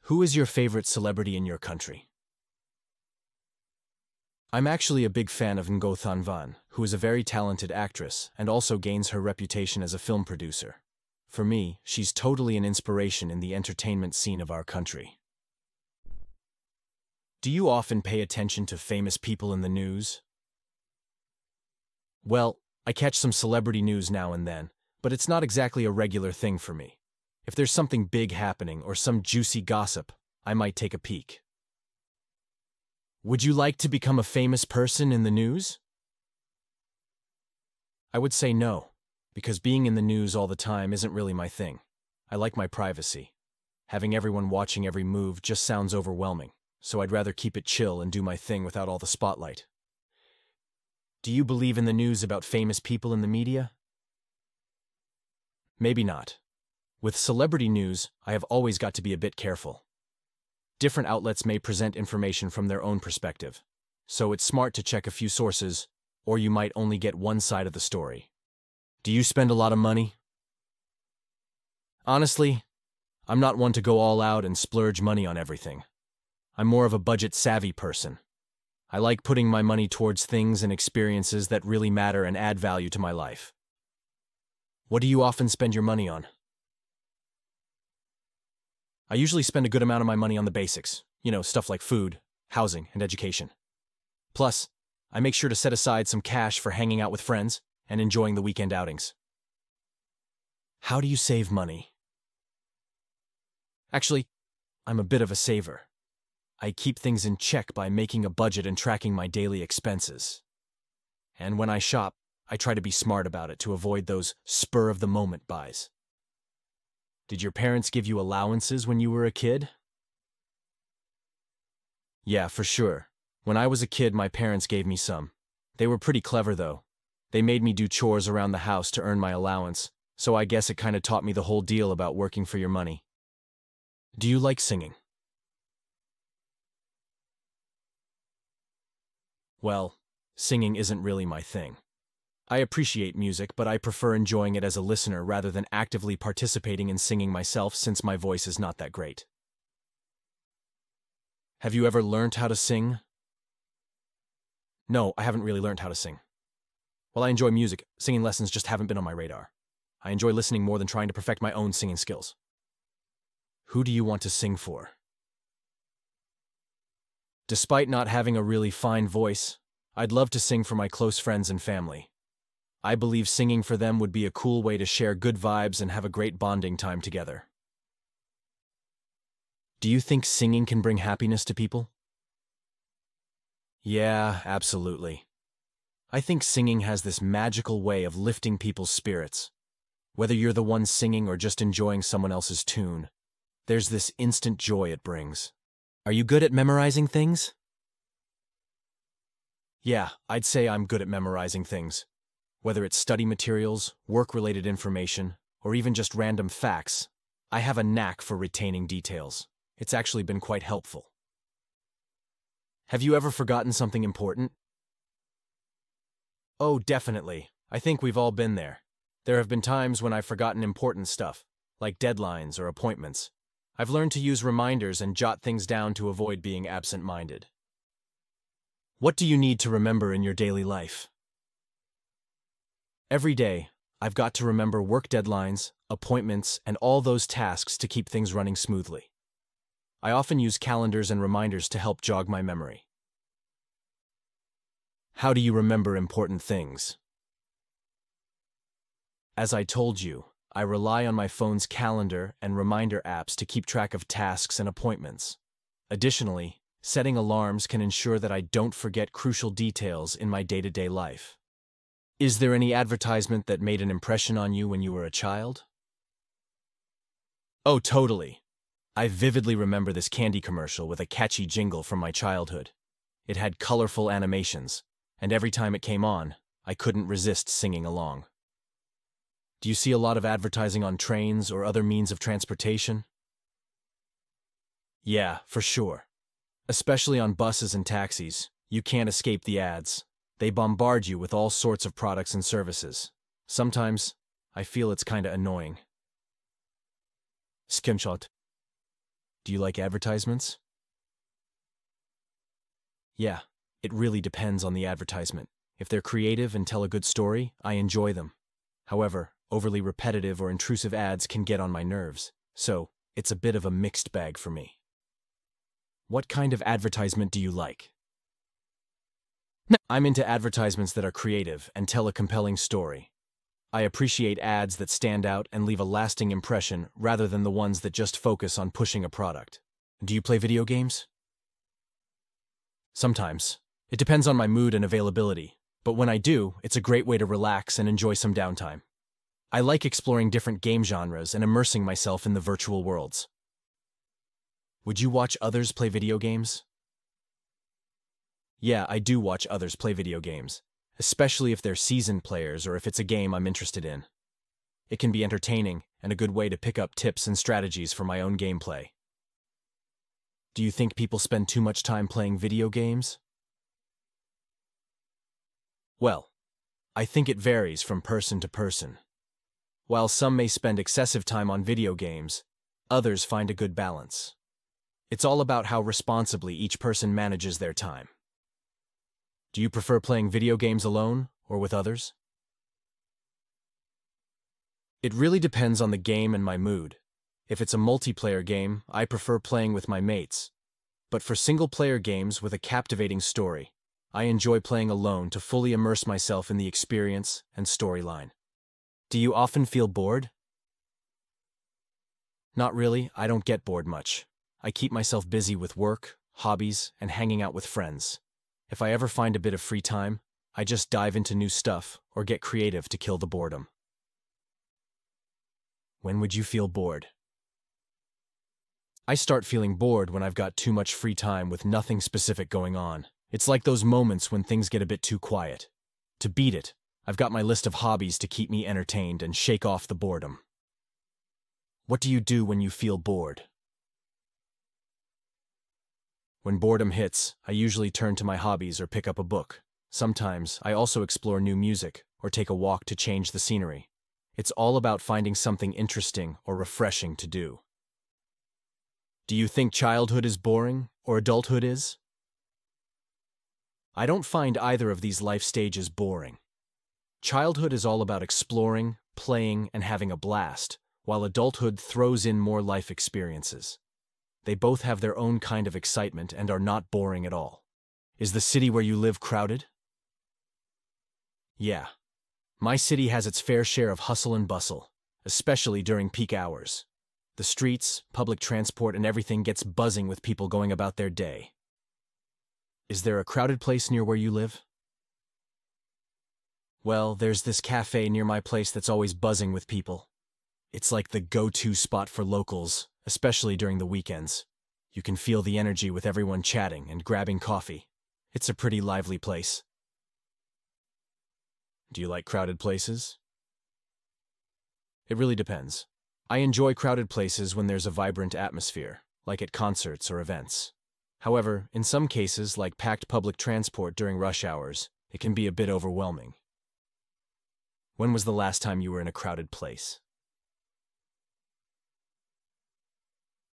Who is your favorite celebrity in your country? I'm actually a big fan of Van, who is a very talented actress and also gains her reputation as a film producer. For me, she's totally an inspiration in the entertainment scene of our country. Do you often pay attention to famous people in the news? Well, I catch some celebrity news now and then, but it's not exactly a regular thing for me. If there's something big happening or some juicy gossip, I might take a peek. Would you like to become a famous person in the news? I would say no, because being in the news all the time isn't really my thing. I like my privacy. Having everyone watching every move just sounds overwhelming, so I'd rather keep it chill and do my thing without all the spotlight. Do you believe in the news about famous people in the media? Maybe not. With celebrity news, I have always got to be a bit careful. Different outlets may present information from their own perspective, so it's smart to check a few sources, or you might only get one side of the story. Do you spend a lot of money? Honestly, I'm not one to go all out and splurge money on everything. I'm more of a budget-savvy person. I like putting my money towards things and experiences that really matter and add value to my life. What do you often spend your money on? I usually spend a good amount of my money on the basics, stuff like food, housing, and education. Plus, I make sure to set aside some cash for hanging out with friends and enjoying the weekend outings. How do you save money? Actually, I'm a bit of a saver. I keep things in check by making a budget and tracking my daily expenses. And when I shop, I try to be smart about it to avoid those spur-of-the-moment buys. Did your parents give you allowances when you were a kid? Yeah, for sure. When I was a kid, my parents gave me some. They were pretty clever, though. They made me do chores around the house to earn my allowance, so I guess it kind of taught me the whole deal about working for your money. Do you like singing? Well, singing isn't really my thing. I appreciate music, but I prefer enjoying it as a listener rather than actively participating in singing myself since my voice is not that great. Have you ever learned how to sing? No, I haven't really learned how to sing. While I enjoy music, singing lessons just haven't been on my radar. I enjoy listening more than trying to perfect my own singing skills. Who do you want to sing for? Despite not having a really fine voice, I'd love to sing for my close friends and family. I believe singing for them would be a cool way to share good vibes and have a great bonding time together. Do you think singing can bring happiness to people? Yeah, absolutely. I think singing has this magical way of lifting people's spirits. Whether you're the one singing or just enjoying someone else's tune, there's this instant joy it brings. Are you good at memorizing things? Yeah, I'd say I'm good at memorizing things. Whether it's study materials, work-related information, or even just random facts, I have a knack for retaining details. It's actually been quite helpful. Have you ever forgotten something important? Oh, definitely. I think we've all been there. There have been times when I've forgotten important stuff, like deadlines or appointments. I've learned to use reminders and jot things down to avoid being absent-minded. What do you need to remember in your daily life? Every day, I've got to remember work deadlines, appointments, and all those tasks to keep things running smoothly. I often use calendars and reminders to help jog my memory. How do you remember important things? As I told you, I rely on my phone's calendar and reminder apps to keep track of tasks and appointments. Additionally, setting alarms can ensure that I don't forget crucial details in my day-to-day life. Is there any advertisement that made an impression on you when you were a child? Oh, totally. I vividly remember this candy commercial with a catchy jingle from my childhood. It had colorful animations, and every time it came on, I couldn't resist singing along. Do you see a lot of advertising on trains or other means of transportation? Yeah, for sure. Especially on buses and taxis, you can't escape the ads. They bombard you with all sorts of products and services. Sometimes, I feel it's kinda annoying. Screenshot. Do you like advertisements? Yeah, it really depends on the advertisement. If they're creative and tell a good story, I enjoy them. However, overly repetitive or intrusive ads can get on my nerves, so it's a bit of a mixed bag for me. What kind of advertisement do you like? I'm into advertisements that are creative and tell a compelling story. I appreciate ads that stand out and leave a lasting impression rather than the ones that just focus on pushing a product. Do you play video games? Sometimes. It depends on my mood and availability, but when I do, it's a great way to relax and enjoy some downtime. I like exploring different game genres and immersing myself in the virtual worlds. Would you watch others play video games? Yeah, I do watch others play video games, especially if they're seasoned players or if it's a game I'm interested in. It can be entertaining and a good way to pick up tips and strategies for my own gameplay. Do you think people spend too much time playing video games? Well, I think it varies from person to person. While some may spend excessive time on video games, others find a good balance. It's all about how responsibly each person manages their time. Do you prefer playing video games alone or with others? It really depends on the game and my mood. If it's a multiplayer game, I prefer playing with my mates. But for single-player games with a captivating story, I enjoy playing alone to fully immerse myself in the experience and storyline. Do you often feel bored? Not really, I don't get bored much. I keep myself busy with work, hobbies, and hanging out with friends. If I ever find a bit of free time, I just dive into new stuff or get creative to kill the boredom. When would you feel bored? I start feeling bored when I've got too much free time with nothing specific going on. It's like those moments when things get a bit too quiet. To beat it, I've got my list of hobbies to keep me entertained and shake off the boredom. What do you do when you feel bored? When boredom hits, I usually turn to my hobbies or pick up a book. Sometimes, I also explore new music or take a walk to change the scenery. It's all about finding something interesting or refreshing to do. Do you think childhood is boring or adulthood is? I don't find either of these life stages boring. Childhood is all about exploring, playing, and having a blast, while adulthood throws in more life experiences. They both have their own kind of excitement and are not boring at all. Is the city where you live crowded? Yeah. My city has its fair share of hustle and bustle, especially during peak hours. The streets, public transport, and everything gets buzzing with people going about their day. Is there a crowded place near where you live? Well, there's this cafe near my place that's always buzzing with people. It's like the go-to spot for locals, especially during the weekends. You can feel the energy with everyone chatting and grabbing coffee. It's a pretty lively place. Do you like crowded places? It really depends. I enjoy crowded places when there's a vibrant atmosphere, like at concerts or events. However, in some cases, like packed public transport during rush hours, it can be a bit overwhelming. When was the last time you were in a crowded place?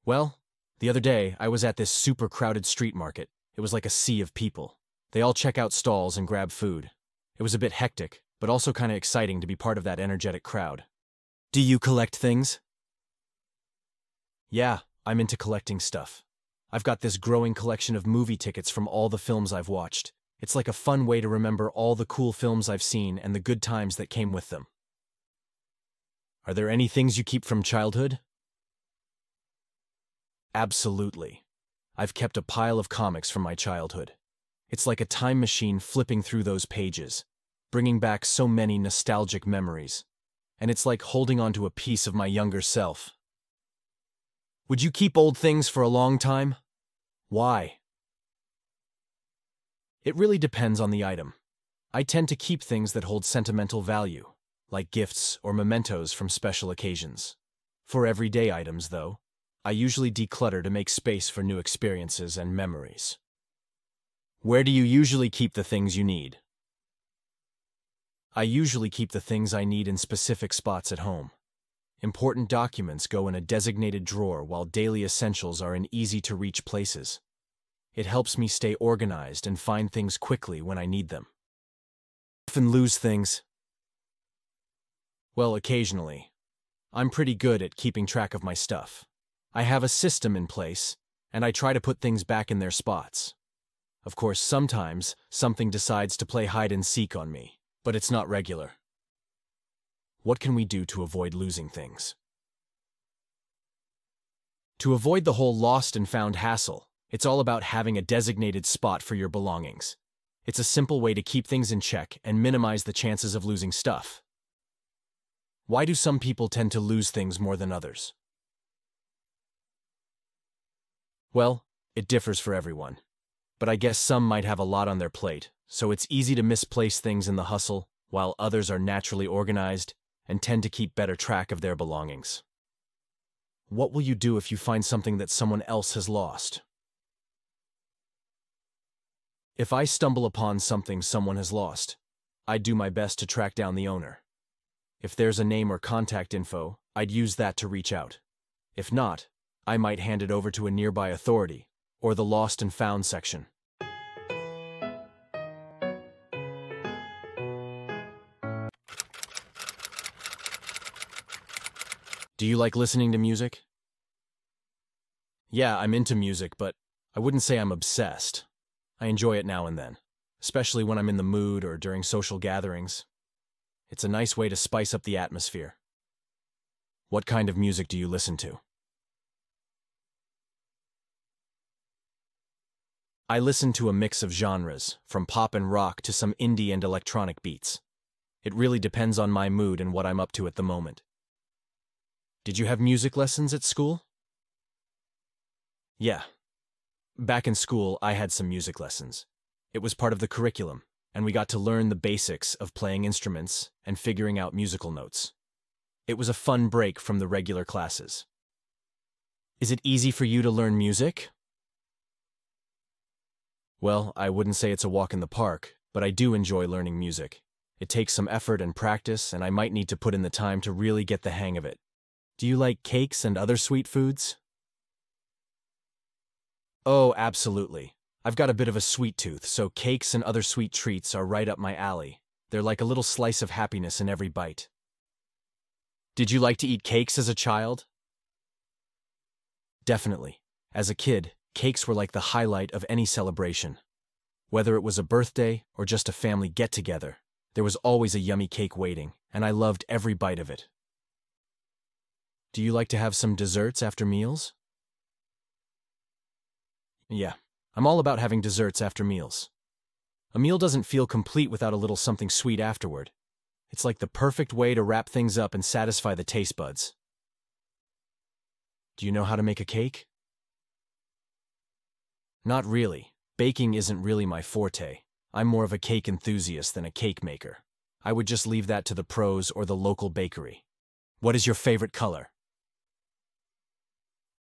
Well, the other day, I was at this super crowded street market. It was like a sea of people. They all check out stalls and grab food. It was a bit hectic, but also kind of exciting to be part of that energetic crowd. Do you collect things? Yeah, I'm into collecting stuff. I've got this growing collection of movie tickets from all the films I've watched. It's like a fun way to remember all the cool films I've seen and the good times that came with them. Are there any things you keep from childhood? Absolutely. I've kept a pile of comics from my childhood. It's like a time machine flipping through those pages, bringing back so many nostalgic memories. And it's like holding onto a piece of my younger self. Would you keep old things for a long time? Why? It really depends on the item. I tend to keep things that hold sentimental value, like gifts or mementos from special occasions. For everyday items, though, I usually declutter to make space for new experiences and memories. Where do you usually keep the things you need? I usually keep the things I need in specific spots at home. Important documents go in a designated drawer while daily essentials are in easy-to-reach places. It helps me stay organized and find things quickly when I need them. Often lose things. Well, occasionally. I'm pretty good at keeping track of my stuff. I have a system in place, and I try to put things back in their spots. Of course, sometimes something decides to play hide and seek on me, but it's not regular. What can we do to avoid losing things? To avoid the whole lost and found hassle, it's all about having a designated spot for your belongings. It's a simple way to keep things in check and minimize the chances of losing stuff. Why do some people tend to lose things more than others? Well, it differs for everyone. But I guess some might have a lot on their plate, so it's easy to misplace things in the hustle, while others are naturally organized and tend to keep better track of their belongings. What will you do if you find something that someone else has lost? If I stumble upon something someone has lost, I'd do my best to track down the owner. If there's a name or contact info, I'd use that to reach out. If not, I might hand it over to a nearby authority, or the lost and found section. Do you like listening to music? Yeah, I'm into music, but I wouldn't say I'm obsessed. I enjoy it now and then, especially when I'm in the mood or during social gatherings. It's a nice way to spice up the atmosphere. What kind of music do you listen to? I listen to a mix of genres, from pop and rock to some indie and electronic beats. It really depends on my mood and what I'm up to at the moment. Did you have music lessons at school? Yeah. Back in school, I had some music lessons. It was part of the curriculum, and we got to learn the basics of playing instruments and figuring out musical notes. It was a fun break from the regular classes. Is it easy for you to learn music? Well, I wouldn't say it's a walk in the park, but I do enjoy learning music. It takes some effort and practice, and I might need to put in the time to really get the hang of it. Do you like cakes and other sweet foods? Oh, absolutely. I've got a bit of a sweet tooth, so cakes and other sweet treats are right up my alley. They're like a little slice of happiness in every bite. Did you like to eat cakes as a child? Definitely. As a kid, cakes were like the highlight of any celebration. Whether it was a birthday or just a family get-together, there was always a yummy cake waiting, and I loved every bite of it. Do you like to have some desserts after meals? Yeah, I'm all about having desserts after meals. A meal doesn't feel complete without a little something sweet afterward. It's like the perfect way to wrap things up and satisfy the taste buds. Do you know how to make a cake? Not really. Baking isn't really my forte. I'm more of a cake enthusiast than a cake maker. I would just leave that to the pros or the local bakery. What is your favorite color?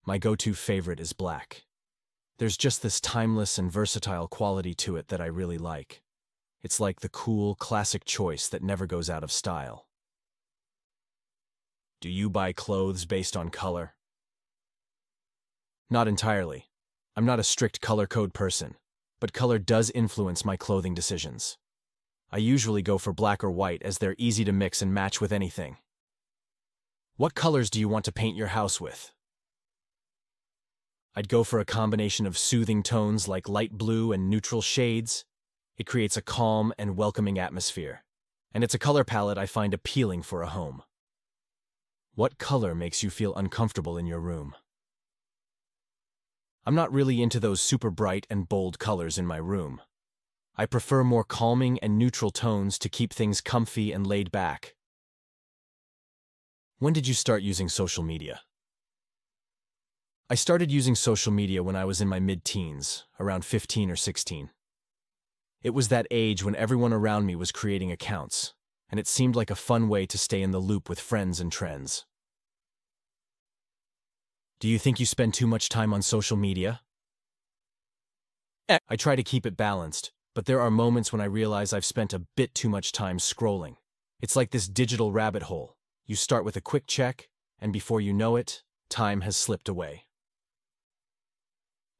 My go-to favorite is black. There's just this timeless and versatile quality to it that I really like. It's like the cool, classic choice that never goes out of style. Do you buy clothes based on color? Not entirely. I'm not a strict color code person, but color does influence my clothing decisions. I usually go for black or white as they're easy to mix and match with anything. What colors do you want to paint your house with? I'd go for a combination of soothing tones like light blue and neutral shades. It creates a calm and welcoming atmosphere, and it's a color palette I find appealing for a home. What color makes you feel uncomfortable in your room? I'm not really into those super bright and bold colors in my room. I prefer more calming and neutral tones to keep things comfy and laid back. When did you start using social media? I started using social media when I was in my mid-teens, around 15 or 16. It was that age when everyone around me was creating accounts, and it seemed like a fun way to stay in the loop with friends and trends. Do you think you spend too much time on social media? I try to keep it balanced, but there are moments when I realize I've spent a bit too much time scrolling. It's like this digital rabbit hole. You start with a quick check, and before you know it, time has slipped away.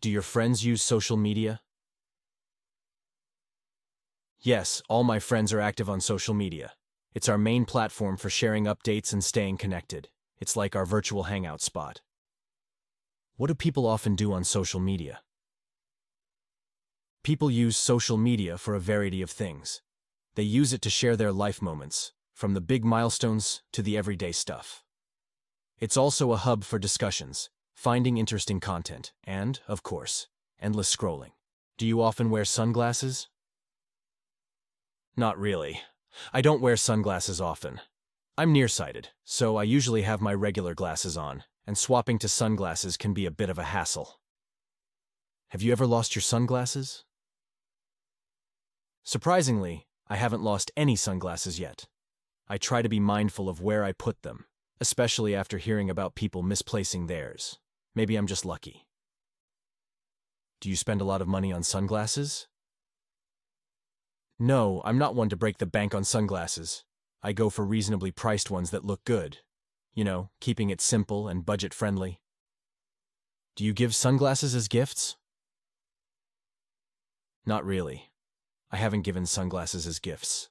Do your friends use social media? Yes, all my friends are active on social media. It's our main platform for sharing updates and staying connected. It's like our virtual hangout spot. What do people often do on social media? People use social media for a variety of things. They use it to share their life moments, from the big milestones to the everyday stuff. It's also a hub for discussions, finding interesting content, and, of course, endless scrolling. Do you often wear sunglasses? Not really. I don't wear sunglasses often. I'm nearsighted, so I usually have my regular glasses on, and swapping to sunglasses can be a bit of a hassle. Have you ever lost your sunglasses? Surprisingly, I haven't lost any sunglasses yet. I try to be mindful of where I put them, especially after hearing about people misplacing theirs. Maybe I'm just lucky. Do you spend a lot of money on sunglasses? No, I'm not one to break the bank on sunglasses. I go for reasonably priced ones that look good. You know, keeping it simple and budget-friendly. Do you give sunglasses as gifts? Not really. I haven't given sunglasses as gifts.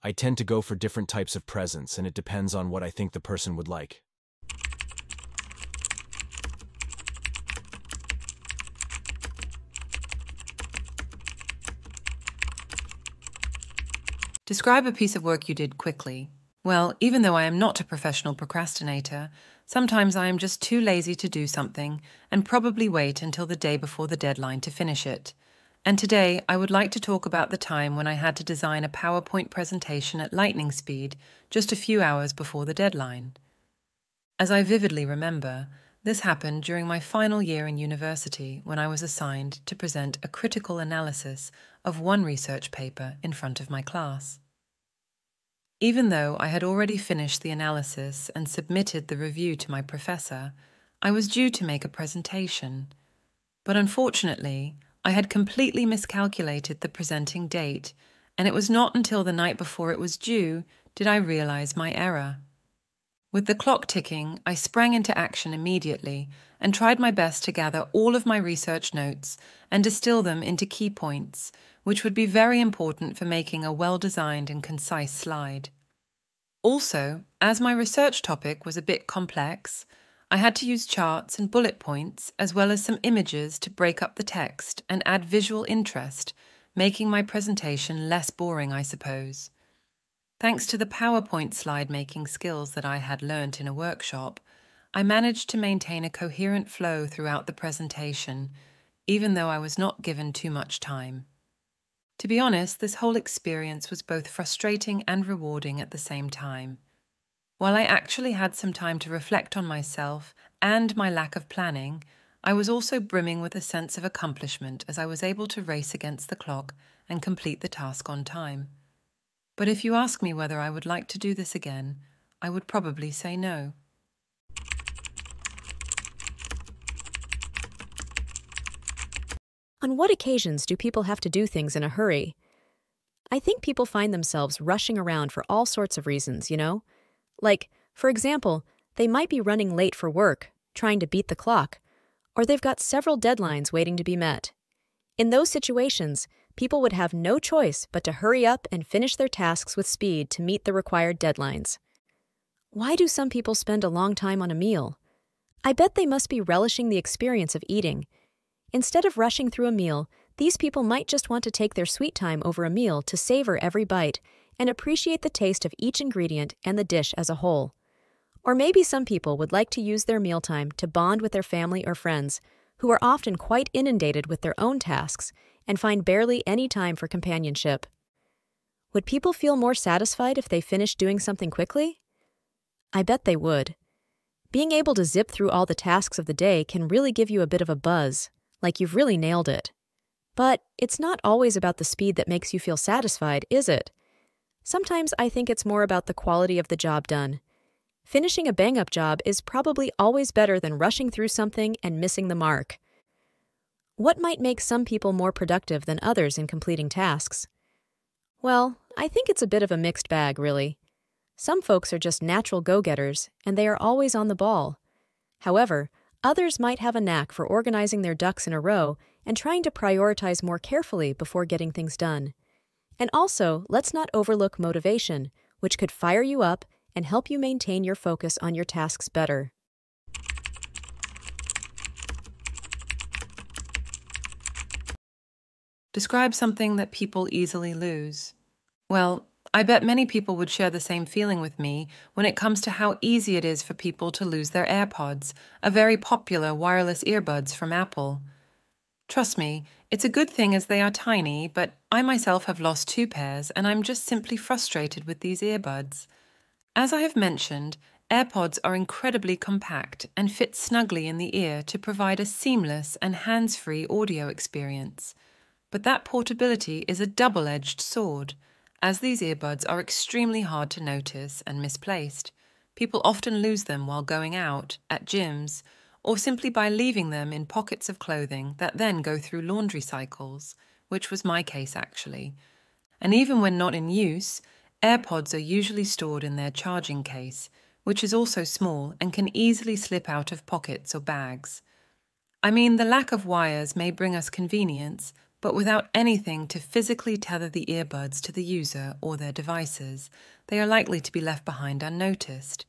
I tend to go for different types of presents, and it depends on what I think the person would like. Describe a piece of work you did quickly. Well, even though I am not a professional procrastinator, sometimes I am just too lazy to do something and probably wait until the day before the deadline to finish it. And today, I would like to talk about the time when I had to design a PowerPoint presentation at lightning speed just a few hours before the deadline. As I vividly remember, this happened during my final year in university when I was assigned to present a critical analysis of one research paper in front of my class. Even though I had already finished the analysis and submitted the review to my professor, I was due to make a presentation. But unfortunately, I had completely miscalculated the presenting date, and it was not until the night before it was due did I realize my error. With the clock ticking, I sprang into action immediately and tried my best to gather all of my research notes and distill them into key points, which would be very important for making a well-designed and concise slide. Also, as my research topic was a bit complex, I had to use charts and bullet points as well as some images to break up the text and add visual interest, making my presentation less boring, I suppose. Thanks to the PowerPoint slide-making skills that I had learnt in a workshop, I managed to maintain a coherent flow throughout the presentation, even though I was not given too much time. To be honest, this whole experience was both frustrating and rewarding at the same time. While I actually had some time to reflect on myself and my lack of planning, I was also brimming with a sense of accomplishment as I was able to race against the clock and complete the task on time. But if you ask me whether I would like to do this again, I would probably say no. On what occasions do people have to do things in a hurry? I think people find themselves rushing around for all sorts of reasons, you know? Like, for example, they might be running late for work, trying to beat the clock, or they've got several deadlines waiting to be met. In those situations, people would have no choice but to hurry up and finish their tasks with speed to meet the required deadlines. Why do some people spend a long time on a meal? I bet they must be relishing the experience of eating. Instead of rushing through a meal, these people might just want to take their sweet time over a meal to savor every bite and appreciate the taste of each ingredient and the dish as a whole. Or maybe some people would like to use their mealtime to bond with their family or friends, who are often quite inundated with their own tasks and find barely any time for companionship. Would people feel more satisfied if they finished doing something quickly? I bet they would. Being able to zip through all the tasks of the day can really give you a bit of a buzz, like you've really nailed it. But it's not always about the speed that makes you feel satisfied, is it? Sometimes I think it's more about the quality of the job done. Finishing a bang-up job is probably always better than rushing through something and missing the mark. What might make some people more productive than others in completing tasks? Well, I think it's a bit of a mixed bag, really. Some folks are just natural go-getters, and they are always on the ball. However, others might have a knack for organizing their ducks in a row and trying to prioritize more carefully before getting things done. And also, let's not overlook motivation, which could fire you up and help you maintain your focus on your tasks better. Describe something that people easily lose. Well, I bet many people would share the same feeling with me when it comes to how easy it is for people to lose their AirPods, a very popular wireless earbuds from Apple. Trust me, it's a good thing as they are tiny, but I myself have lost 2 pairs and I'm just simply frustrated with these earbuds. As I have mentioned, AirPods are incredibly compact and fit snugly in the ear to provide a seamless and hands-free audio experience. But that portability is a double-edged sword, as these earbuds are extremely hard to notice and misplaced. People often lose them while going out, at gyms, or simply by leaving them in pockets of clothing that then go through laundry cycles, which was my case actually. And even when not in use, AirPods are usually stored in their charging case, which is also small and can easily slip out of pockets or bags. I mean, the lack of wires may bring us convenience, but without anything to physically tether the earbuds to the user or their devices, they are likely to be left behind unnoticed.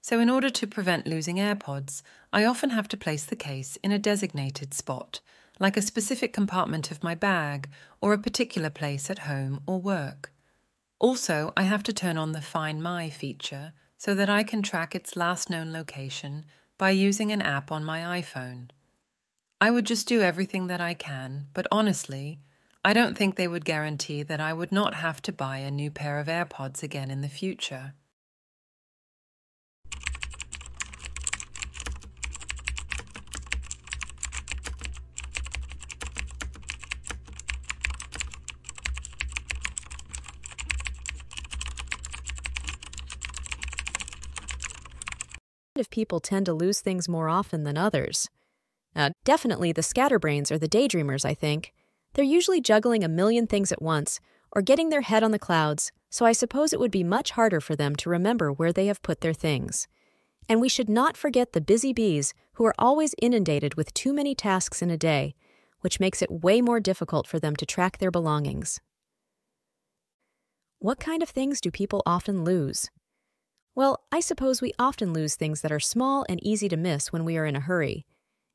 So in order to prevent losing AirPods, I often have to place the case in a designated spot, like a specific compartment of my bag or a particular place at home or work. Also, I have to turn on the Find My feature so that I can track its last known location by using an app on my iPhone. I would just do everything that I can, but honestly, I don't think they would guarantee that I would not have to buy a new pair of AirPods again in the future. If people tend to lose things more often than others. Definitely the scatterbrains or the daydreamers, I think. They're usually juggling a million things at once or getting their head on the clouds, so I suppose it would be much harder for them to remember where they have put their things. And we should not forget the busy bees who are always inundated with too many tasks in a day, which makes it way more difficult for them to track their belongings. What kind of things do people often lose? Well, I suppose we often lose things that are small and easy to miss when we are in a hurry.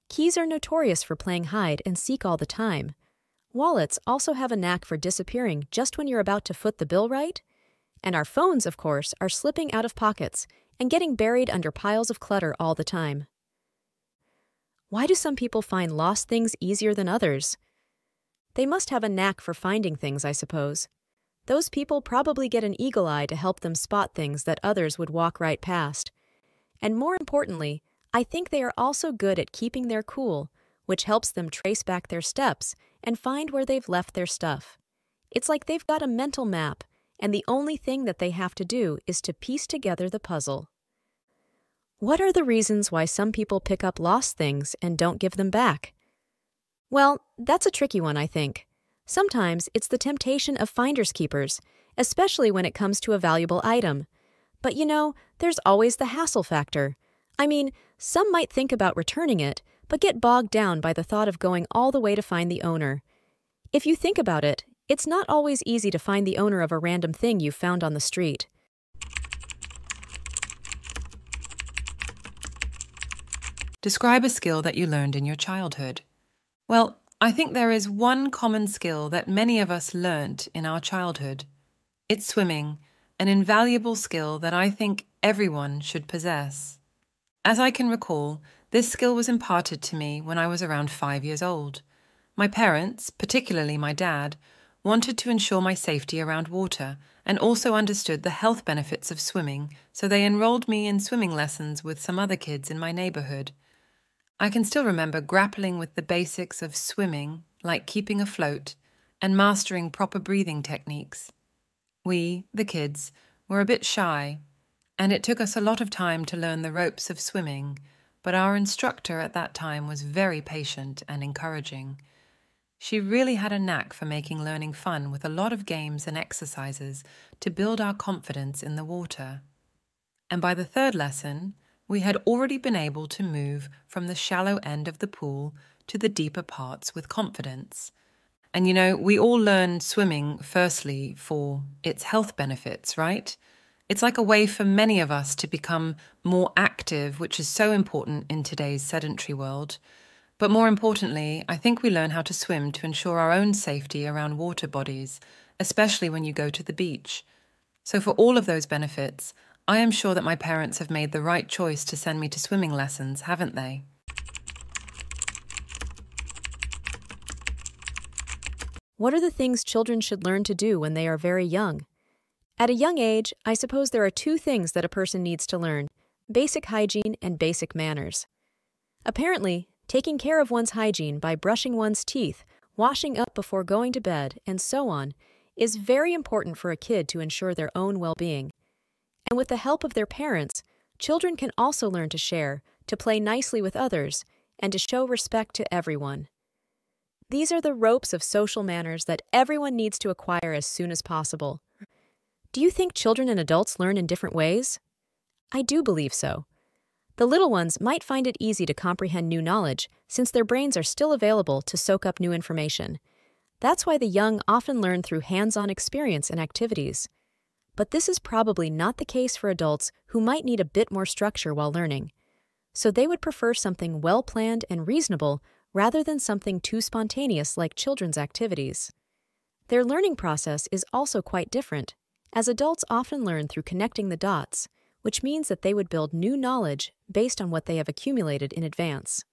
Keys are notorious for playing hide and seek all the time. Wallets also have a knack for disappearing just when you're about to foot the bill right. And our phones, of course, are slipping out of pockets and getting buried under piles of clutter all the time. Why do some people find lost things easier than others? They must have a knack for finding things, I suppose. Those people probably get an eagle eye to help them spot things that others would walk right past. And more importantly, I think they are also good at keeping their cool, which helps them trace back their steps and find where they've left their stuff. It's like they've got a mental map, and the only thing that they have to do is to piece together the puzzle. What are the reasons why some people pick up lost things and don't give them back? Well, that's a tricky one, I think. Sometimes it's the temptation of finders keepers, especially when it comes to a valuable item. But there's always the hassle factor. I mean, some might think about returning it, but get bogged down by the thought of going all the way to find the owner. If you think about it, it's not always easy to find the owner of a random thing you found on the street. Describe a skill that you learned in your childhood. Well, I think there is one common skill that many of us learnt in our childhood. It's swimming, an invaluable skill that I think everyone should possess. As I can recall, this skill was imparted to me when I was around 5 years old. My parents, particularly my dad, wanted to ensure my safety around water and also understood the health benefits of swimming, so they enrolled me in swimming lessons with some other kids in my neighborhood. I can still remember grappling with the basics of swimming, like keeping afloat, and mastering proper breathing techniques. We, the kids, were a bit shy, and it took us a lot of time to learn the ropes of swimming, but our instructor at that time was very patient and encouraging. She really had a knack for making learning fun with a lot of games and exercises to build our confidence in the water. And by the third lesson, we had already been able to move from the shallow end of the pool to the deeper parts with confidence. And you know, we all learn swimming firstly for its health benefits, right? It's like a way for many of us to become more active, which is so important in today's sedentary world. But more importantly, I think we learn how to swim to ensure our own safety around water bodies, especially when you go to the beach. So for all of those benefits, I am sure that my parents have made the right choice to send me to swimming lessons, haven't they? What are the things children should learn to do when they are very young? At a young age, I suppose there are two things that a person needs to learn: basic hygiene and basic manners. Apparently, taking care of one's hygiene by brushing one's teeth, washing up before going to bed, and so on, is very important for a kid to ensure their own well-being. And with the help of their parents, children can also learn to share, to play nicely with others, and to show respect to everyone. These are the ropes of social manners that everyone needs to acquire as soon as possible. Do you think children and adults learn in different ways? I do believe so. The little ones might find it easy to comprehend new knowledge since their brains are still available to soak up new information. That's why the young often learn through hands-on experience and activities. But this is probably not the case for adults who might need a bit more structure while learning. So they would prefer something well-planned and reasonable rather than something too spontaneous like children's activities. Their learning process is also quite different, as adults often learn through connecting the dots, which means that they would build new knowledge based on what they have accumulated in advance.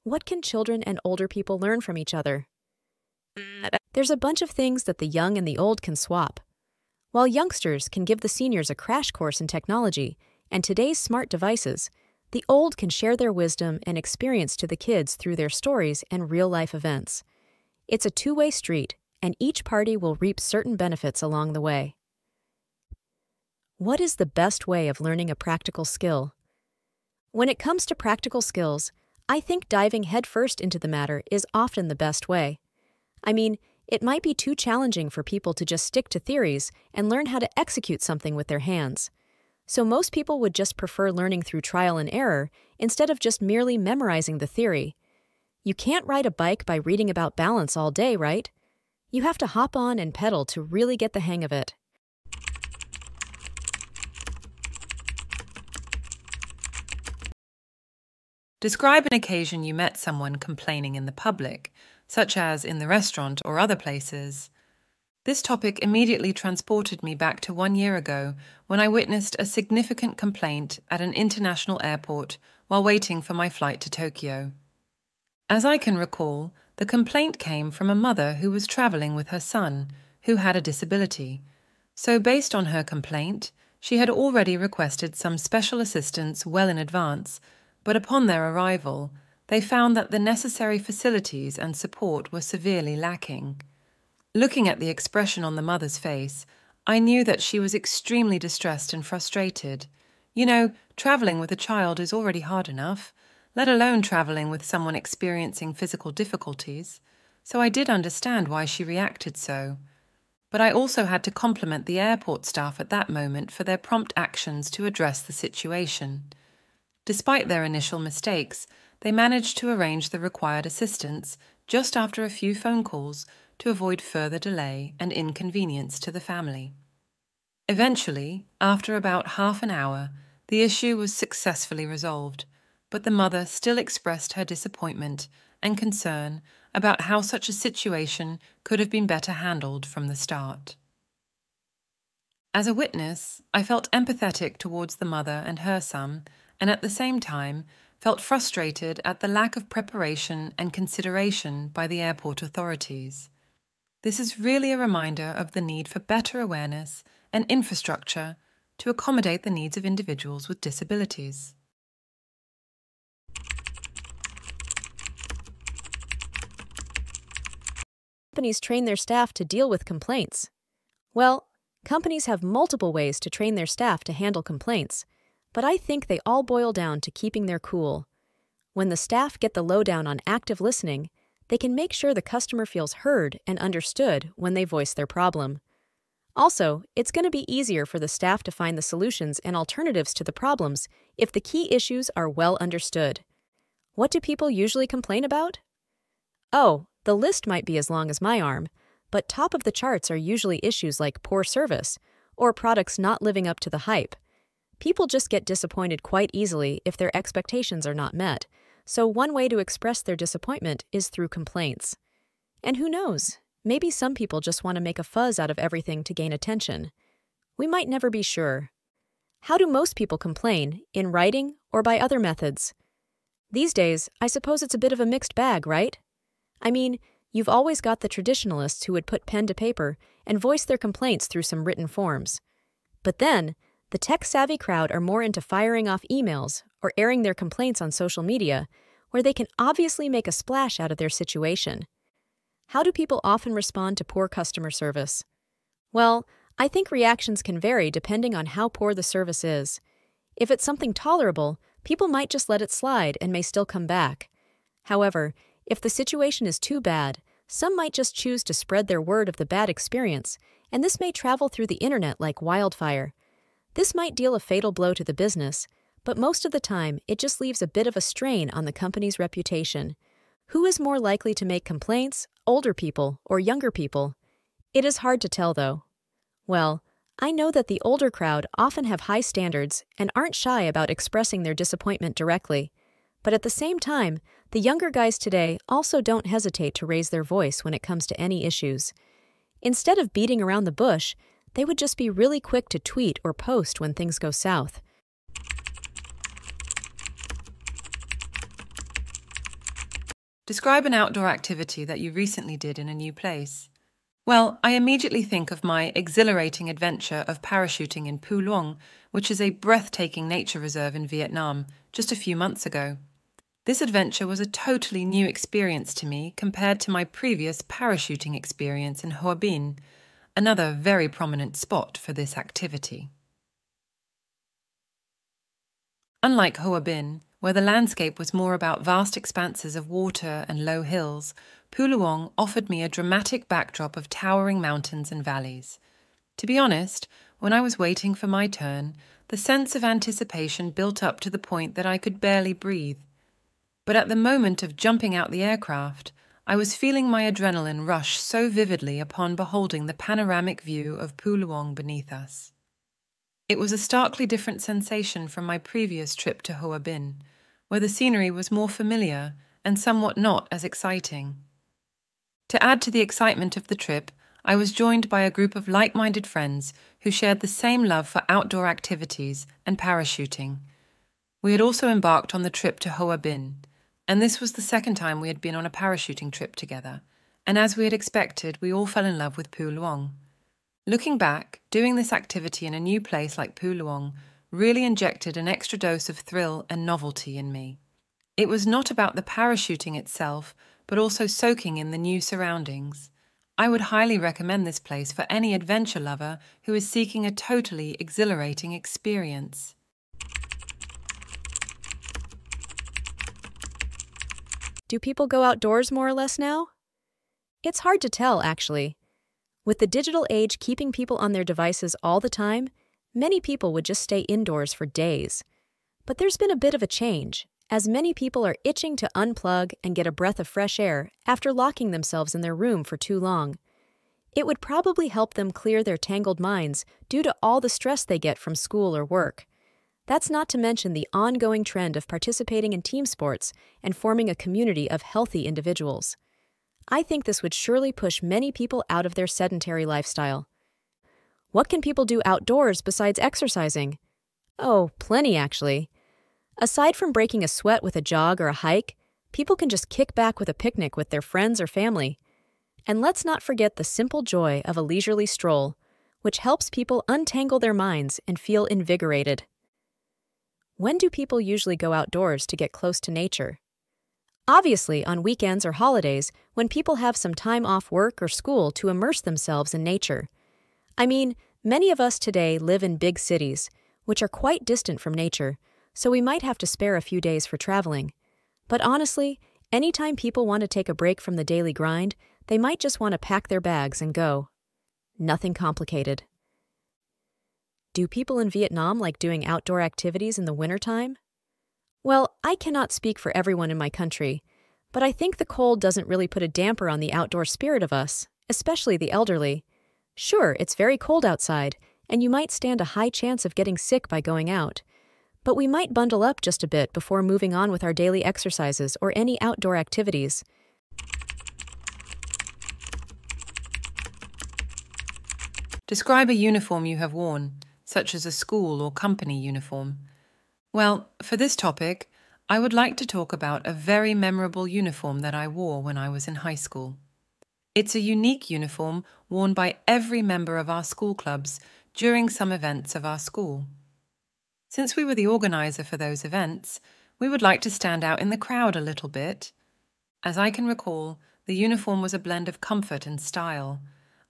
What can children and older people learn from each other? There's a bunch of things that the young and the old can swap. While youngsters can give the seniors a crash course in technology and today's smart devices, the old can share their wisdom and experience to the kids through their stories and real-life events. It's a two-way street, and each party will reap certain benefits along the way. What is the best way of learning a practical skill? When it comes to practical skills, I think diving headfirst into the matter is often the best way. I mean, it might be too challenging for people to just stick to theories and learn how to execute something with their hands. So most people would just prefer learning through trial and error instead of just merely memorizing the theory. You can't ride a bike by reading about balance all day, right? You have to hop on and pedal to really get the hang of it. Describe an occasion you met someone complaining in the public, such as in the restaurant or other places. This topic immediately transported me back to 1 year ago when I witnessed a significant complaint at an international airport while waiting for my flight to Tokyo. As I can recall, the complaint came from a mother who was traveling with her son, who had a disability. So based on her complaint, she had already requested some special assistance well in advance, but upon their arrival, they found that the necessary facilities and support were severely lacking. Looking at the expression on the mother's face, I knew that she was extremely distressed and frustrated. You know, traveling with a child is already hard enough, let alone traveling with someone experiencing physical difficulties, so I did understand why she reacted so. But I also had to compliment the airport staff at that moment for their prompt actions to address the situation. Despite their initial mistakes, they managed to arrange the required assistance just after a few phone calls to avoid further delay and inconvenience to the family. Eventually, after about half an hour, the issue was successfully resolved, but the mother still expressed her disappointment and concern about how such a situation could have been better handled from the start. As a witness, I felt empathetic towards the mother and her son, and at the same time felt frustrated at the lack of preparation and consideration by the airport authorities. This is really a reminder of the need for better awareness and infrastructure to accommodate the needs of individuals with disabilities. Companies train their staff to deal with complaints. Well, companies have multiple ways to train their staff to handle complaints, but I think they all boil down to keeping their cool. When the staff get the lowdown on active listening, they can make sure the customer feels heard and understood when they voice their problem. Also, it's going to be easier for the staff to find the solutions and alternatives to the problems if the key issues are well understood. What do people usually complain about? Oh, the list might be as long as my arm, but top of the charts are usually issues like poor service or products not living up to the hype. People just get disappointed quite easily if their expectations are not met, so one way to express their disappointment is through complaints. And who knows? Maybe some people just want to make a fuzz out of everything to gain attention. We might never be sure. How do most people complain, in writing or by other methods? These days, I suppose it's a bit of a mixed bag, right? I mean, you've always got the traditionalists who would put pen to paper and voice their complaints through some written forms. But then, the tech-savvy crowd are more into firing off emails or airing their complaints on social media, where they can obviously make a splash out of their situation. How do people often respond to poor customer service? Well, I think reactions can vary depending on how poor the service is. If it's something tolerable, people might just let it slide and may still come back. However, if the situation is too bad, some might just choose to spread their word of the bad experience, and this may travel through the internet like wildfire. This might deal a fatal blow to the business, but most of the time it just leaves a bit of a strain on the company's reputation. Who is more likely to make complaints, older people or younger people? It is hard to tell, though. Well, I know that the older crowd often have high standards and aren't shy about expressing their disappointment directly. But at the same time, the younger guys today also don't hesitate to raise their voice when it comes to any issues. Instead of beating around the bush, they would just be really quick to tweet or post when things go south. Describe an outdoor activity that you recently did in a new place. Well, I immediately think of my exhilarating adventure of parachuting in Phu Luong, which is a breathtaking nature reserve in Vietnam, just a few months ago. This adventure was a totally new experience to me compared to my previous parachuting experience in Hoa Binh, another very prominent spot for this activity. Unlike Hoa Binh, where the landscape was more about vast expanses of water and low hills, Phu Luong offered me a dramatic backdrop of towering mountains and valleys. To be honest, when I was waiting for my turn, the sense of anticipation built up to the point that I could barely breathe. But at the moment of jumping out the aircraft, I was feeling my adrenaline rush so vividly upon beholding the panoramic view of Phu Luong beneath us. It was a starkly different sensation from my previous trip to Hoa Binh, where the scenery was more familiar and somewhat not as exciting. To add to the excitement of the trip, I was joined by a group of like-minded friends who shared the same love for outdoor activities and parachuting. We had also embarked on the trip to Hoa Binh, and this was the second time we had been on a parachuting trip together, and as we had expected, we all fell in love with Phu Luong. Looking back, doing this activity in a new place like Phu Luong really injected an extra dose of thrill and novelty in me. It was not about the parachuting itself, but also soaking in the new surroundings. I would highly recommend this place for any adventure lover who is seeking a totally exhilarating experience. Do people go outdoors more or less now? It's hard to tell, actually. With the digital age keeping people on their devices all the time, many people would just stay indoors for days. But there's been a bit of a change, as many people are itching to unplug and get a breath of fresh air after locking themselves in their room for too long. It would probably help them clear their tangled minds due to all the stress they get from school or work. That's not to mention the ongoing trend of participating in team sports and forming a community of healthy individuals. I think this would surely push many people out of their sedentary lifestyle. What can people do outdoors besides exercising? Oh, plenty actually. Aside from breaking a sweat with a jog or a hike, people can just kick back with a picnic with their friends or family. And let's not forget the simple joy of a leisurely stroll, which helps people untangle their minds and feel invigorated. When do people usually go outdoors to get close to nature? Obviously, on weekends or holidays, when people have some time off work or school to immerse themselves in nature. I mean, many of us today live in big cities, which are quite distant from nature, so we might have to spare a few days for traveling. But honestly, anytime people want to take a break from the daily grind, they might just want to pack their bags and go. Nothing complicated. Do people in Vietnam like doing outdoor activities in the wintertime? Well, I cannot speak for everyone in my country, but I think the cold doesn't really put a damper on the outdoor spirit of us, especially the elderly. Sure, it's very cold outside, and you might stand a high chance of getting sick by going out. But we might bundle up just a bit before moving on with our daily exercises or any outdoor activities. Describe a uniform you have worn, such as a school or company uniform. Well, for this topic, I would like to talk about a very memorable uniform that I wore when I was in high school. It's a unique uniform worn by every member of our school clubs during some events of our school. Since we were the organizer for those events, we would like to stand out in the crowd a little bit. As I can recall, the uniform was a blend of comfort and style.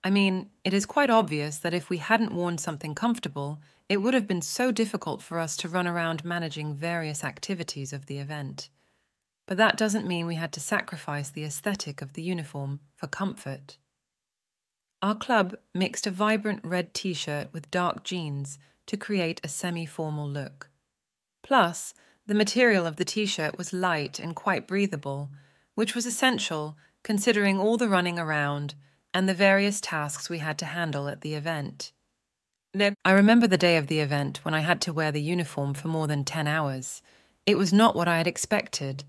I mean, it is quite obvious that if we hadn't worn something comfortable, it would have been so difficult for us to run around managing various activities of the event. But that doesn't mean we had to sacrifice the aesthetic of the uniform for comfort. Our club mixed a vibrant red t-shirt with dark jeans to create a semi-formal look. Plus, the material of the t-shirt was light and quite breathable, which was essential considering all the running around and the various tasks we had to handle at the event. I remember the day of the event when I had to wear the uniform for more than 10 hours. It was not what I had expected.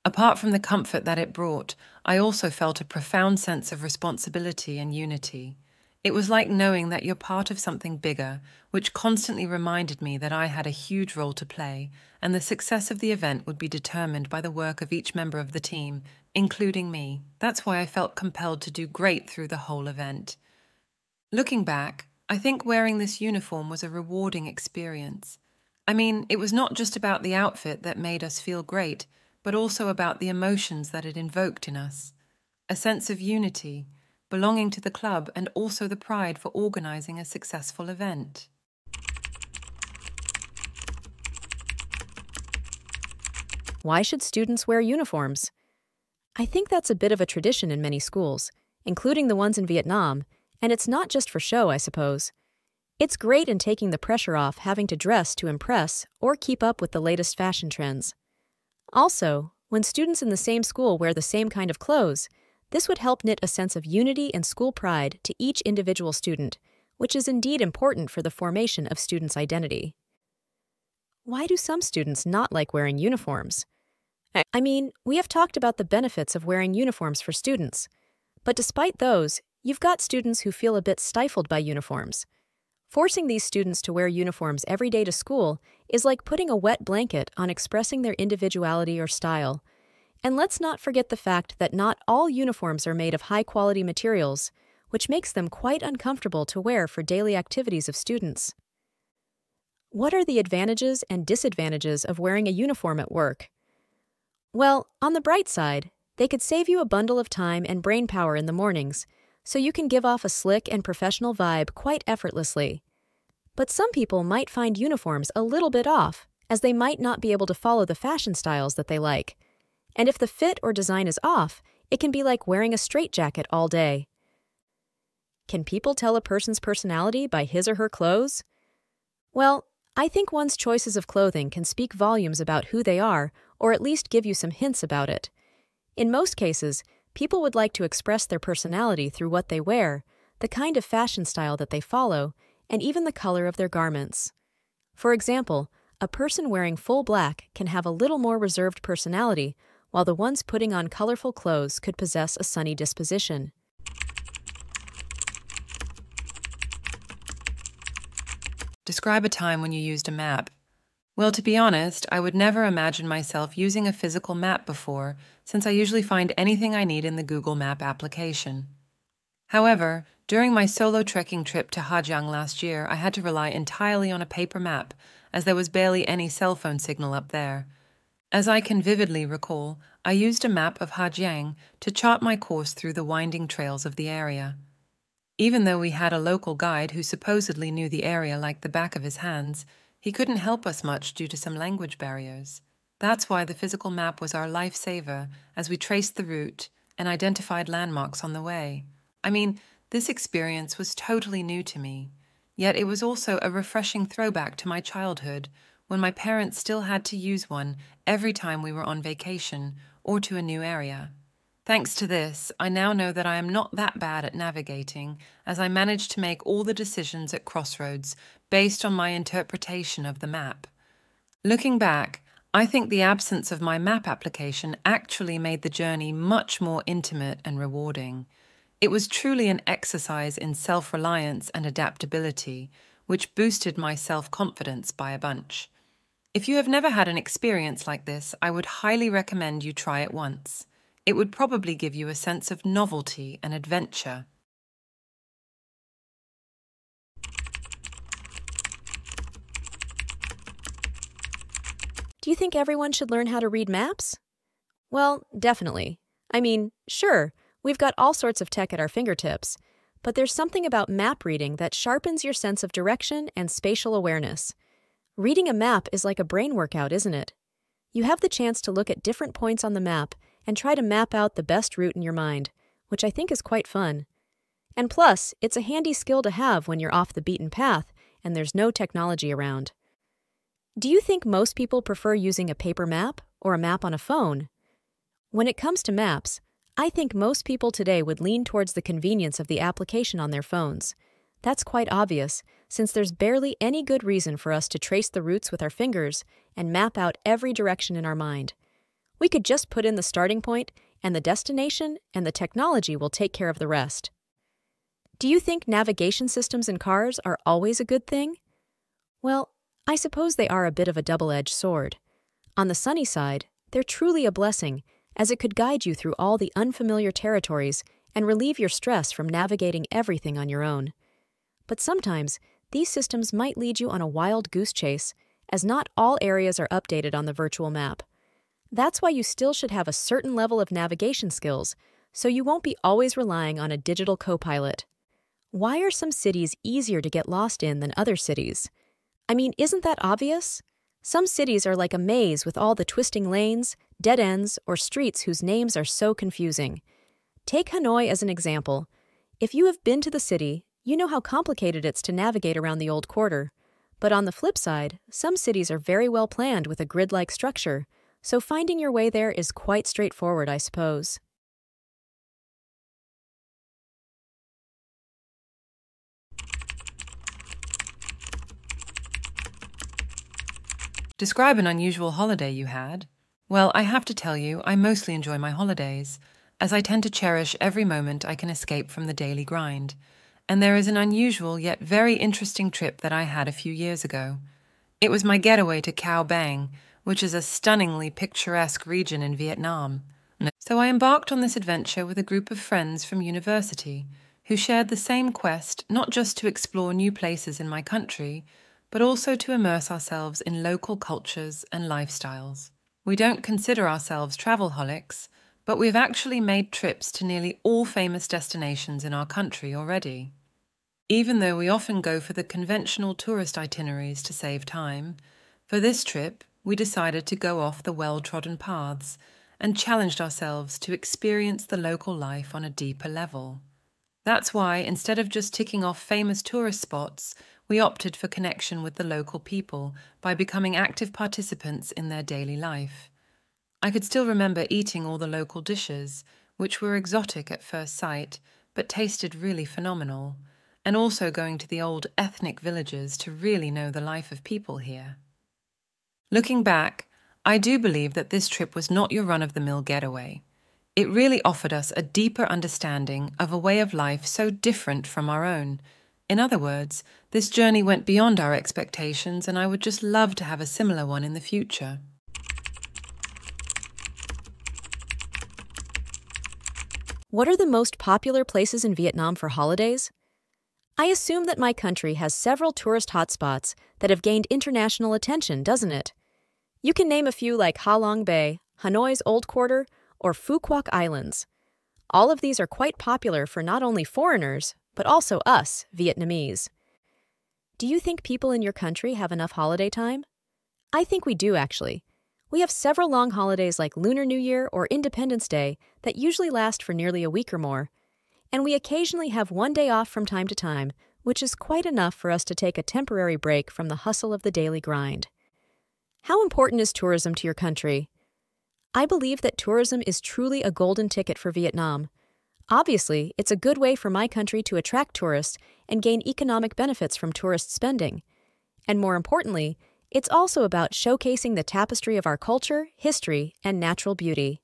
Apart from the comfort that it brought, I also felt a profound sense of responsibility and unity. It was like knowing that you're part of something bigger, which constantly reminded me that I had a huge role to play, and the success of the event would be determined by the work of each member of the team, including me. That's why I felt compelled to do great through the whole event. Looking back, I think wearing this uniform was a rewarding experience. I mean, it was not just about the outfit that made us feel great, but also about the emotions that it invoked in us. A sense of unity, belonging to the club, and also the pride for organizing a successful event. Why should students wear uniforms? I think that's a bit of a tradition in many schools, including the ones in Vietnam, and it's not just for show, I suppose. It's great in taking the pressure off having to dress to impress or keep up with the latest fashion trends. Also, when students in the same school wear the same kind of clothes, this would help knit a sense of unity and school pride to each individual student, which is indeed important for the formation of students' identity. Why do some students not like wearing uniforms? I mean, we have talked about the benefits of wearing uniforms for students, but despite those, you've got students who feel a bit stifled by uniforms. Forcing these students to wear uniforms every day to school is like putting a wet blanket on expressing their individuality or style. And let's not forget the fact that not all uniforms are made of high-quality materials, which makes them quite uncomfortable to wear for daily activities of students. What are the advantages and disadvantages of wearing a uniform at work? Well, on the bright side, they could save you a bundle of time and brain power in the mornings, so you can give off a slick and professional vibe quite effortlessly. But some people might find uniforms a little bit off, as they might not be able to follow the fashion styles that they like. And if the fit or design is off, it can be like wearing a straitjacket all day. Can people tell a person's personality by his or her clothes? Well, I think one's choices of clothing can speak volumes about who they are, or at least give you some hints about it. In most cases, people would like to express their personality through what they wear, the kind of fashion style that they follow, and even the color of their garments. For example, a person wearing full black can have a little more reserved personality, while the ones putting on colorful clothes could possess a sunny disposition. Describe a time when you used a map. Well, to be honest, I would never imagine myself using a physical map before, since I usually find anything I need in the Google Map application. However, during my solo trekking trip to Ha Giang last year, I had to rely entirely on a paper map, as there was barely any cell phone signal up there. As I can vividly recall, I used a map of Ha Giang to chart my course through the winding trails of the area. Even though we had a local guide who supposedly knew the area like the back of his hands, he couldn't help us much due to some language barriers. That's why the physical map was our lifesaver as we traced the route and identified landmarks on the way. I mean, this experience was totally new to me. Yet it was also a refreshing throwback to my childhood, when my parents still had to use one every time we were on vacation or to a new area. Thanks to this, I now know that I am not that bad at navigating, as I managed to make all the decisions at crossroads based on my interpretation of the map. Looking back, I think the absence of my map application actually made the journey much more intimate and rewarding. It was truly an exercise in self-reliance and adaptability, which boosted my self-confidence by a bunch. If you have never had an experience like this, I would highly recommend you try it once. It would probably give you a sense of novelty and adventure. Do you think everyone should learn how to read maps? Well, definitely. I mean, sure, we've got all sorts of tech at our fingertips, but there's something about map reading that sharpens your sense of direction and spatial awareness. Reading a map is like a brain workout, isn't it? You have the chance to look at different points on the map and try to map out the best route in your mind, which I think is quite fun. And plus, it's a handy skill to have when you're off the beaten path and there's no technology around. Do you think most people prefer using a paper map or a map on a phone? When it comes to maps, I think most people today would lean towards the convenience of the application on their phones. That's quite obvious, since there's barely any good reason for us to trace the routes with our fingers and map out every direction in our mind. We could just put in the starting point and the destination, and the technology will take care of the rest. Do you think navigation systems in cars are always a good thing? Well, I suppose they are a bit of a double-edged sword. On the sunny side, they're truly a blessing, as it could guide you through all the unfamiliar territories and relieve your stress from navigating everything on your own. But sometimes, these systems might lead you on a wild goose chase, as not all areas are updated on the virtual map. That's why you still should have a certain level of navigation skills, so you won't be always relying on a digital co-pilot. Why are some cities easier to get lost in than other cities? I mean, isn't that obvious? Some cities are like a maze with all the twisting lanes, dead ends, or streets whose names are so confusing. Take Hanoi as an example. If you have been to the city, you know how complicated it's to navigate around the old quarter. But on the flip side, some cities are very well planned with a grid-like structure, so finding your way there is quite straightforward, I suppose. Describe an unusual holiday you had. Well, I have to tell you, I mostly enjoy my holidays, as I tend to cherish every moment I can escape from the daily grind. And there is an unusual yet very interesting trip that I had a few years ago. It was my getaway to Cao Bang, which is a stunningly picturesque region in Vietnam. So I embarked on this adventure with a group of friends from university who shared the same quest, not just to explore new places in my country, but also to immerse ourselves in local cultures and lifestyles. We don't consider ourselves travelholics, but we've actually made trips to nearly all famous destinations in our country already. Even though we often go for the conventional tourist itineraries to save time, for this trip we decided to go off the well-trodden paths and challenged ourselves to experience the local life on a deeper level. That's why, instead of just ticking off famous tourist spots, we opted for connection with the local people by becoming active participants in their daily life. I could still remember eating all the local dishes, which were exotic at first sight, but tasted really phenomenal, and also going to the old ethnic villages to really know the life of people here. Looking back, I do believe that this trip was not your run-of-the-mill getaway. It really offered us a deeper understanding of a way of life so different from our own. In other words, this journey went beyond our expectations, and I would just love to have a similar one in the future. What are the most popular places in Vietnam for holidays? I assume that my country has several tourist hotspots that have gained international attention, doesn't it? You can name a few like Ha Long Bay, Hanoi's Old Quarter, or Phu Quoc Islands. All of these are quite popular for not only foreigners, but also us, Vietnamese. Do you think people in your country have enough holiday time? I think we do, actually. We have several long holidays like Lunar New Year or Independence Day that usually last for nearly a week or more. And we occasionally have one day off from time to time, which is quite enough for us to take a temporary break from the hustle of the daily grind. How important is tourism to your country? I believe that tourism is truly a golden ticket for Vietnam. Obviously, it's a good way for my country to attract tourists and gain economic benefits from tourist spending. And more importantly, it's also about showcasing the tapestry of our culture, history, and natural beauty.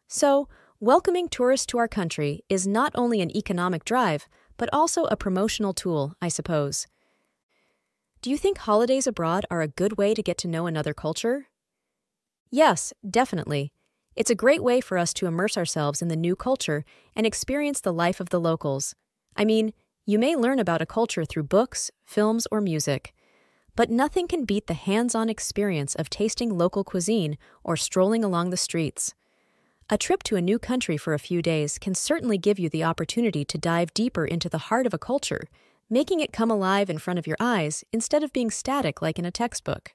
So, welcoming tourists to our country is not only an economic drive, but also a promotional tool, I suppose. Do you think holidays abroad are a good way to get to know another culture? Yes, definitely. It's a great way for us to immerse ourselves in the new culture and experience the life of the locals. I mean, you may learn about a culture through books, films, or music, but nothing can beat the hands-on experience of tasting local cuisine or strolling along the streets. A trip to a new country for a few days can certainly give you the opportunity to dive deeper into the heart of a culture, making it come alive in front of your eyes instead of being static like in a textbook.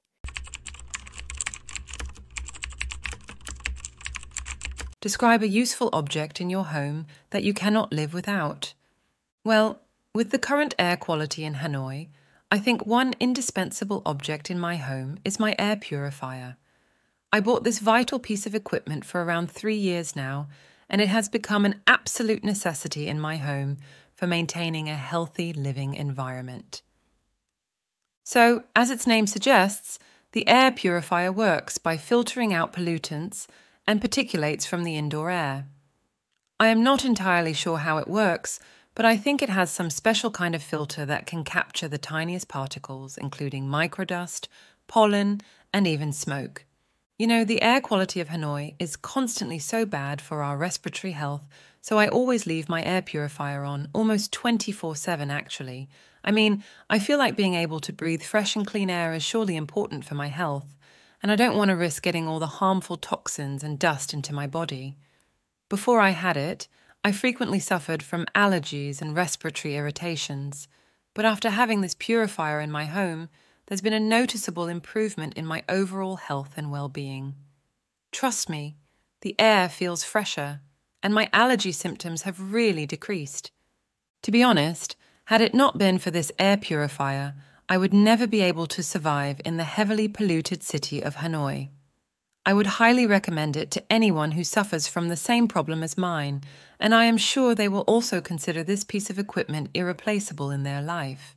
Describe a useful object in your home that you cannot live without. Well, with the current air quality in Hanoi, I think one indispensable object in my home is my air purifier. I bought this vital piece of equipment for around 3 years now, and it has become an absolute necessity in my home for maintaining a healthy living environment. So, as its name suggests, the air purifier works by filtering out pollutants and particulates from the indoor air. I am not entirely sure how it works, but I think it has some special kind of filter that can capture the tiniest particles, including microdust, pollen, and even smoke. You know, the air quality of Hanoi is constantly so bad for our respiratory health, so I always leave my air purifier on, almost 24/7 actually. I mean, I feel like being able to breathe fresh and clean air is surely important for my health, and I don't want to risk getting all the harmful toxins and dust into my body. Before I had it, I frequently suffered from allergies and respiratory irritations, but after having this purifier in my home, there's been a noticeable improvement in my overall health and well-being. Trust me, the air feels fresher, and my allergy symptoms have really decreased. To be honest, had it not been for this air purifier, I would never be able to survive in the heavily polluted city of Hanoi. I would highly recommend it to anyone who suffers from the same problem as mine, and I am sure they will also consider this piece of equipment irreplaceable in their life.